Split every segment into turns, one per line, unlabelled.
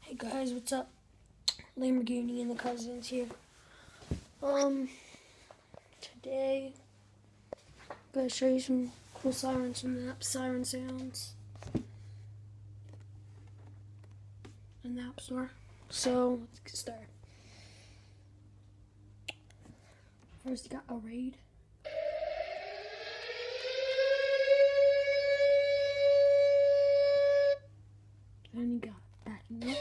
Hey guys, what's up? Lamborghini and the cousins here. Today I'm gonna show you some cool sirens from the app Siren Sounds in the App Store. So let's get started. First, you got a raid. Then you got backing up.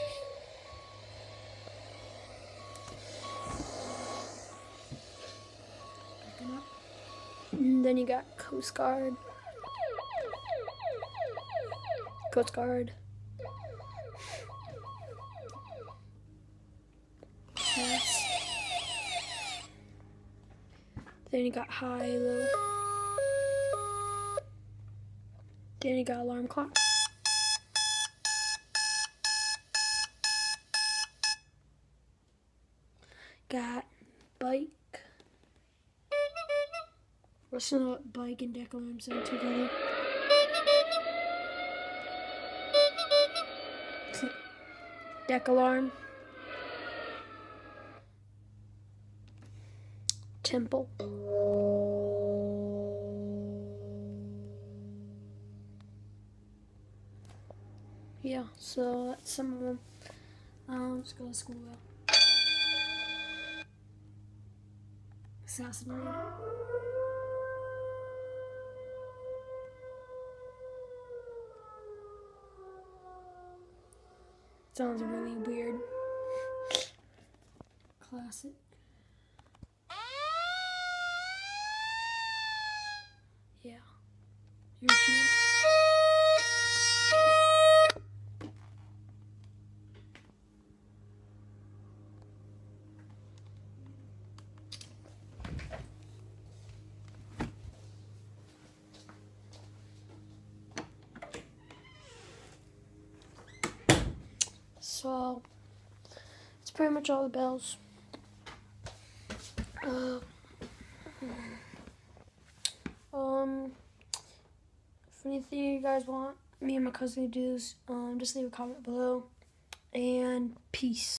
Backing up. And then you got Coast Guard. Coast Guard. Yes. Then you got high, low. Then you got alarm clock. Got bike. Listen to what bike and deck alarm sound together. Deck alarm. Temple. Yeah, so that's some of them. Let's go to school though. Assassinated. Sounds really weird. Classic. Yeah. You're cute. So, it's pretty much all the bells. If anything you guys want me and my cousin to do, just leave a comment below. And peace.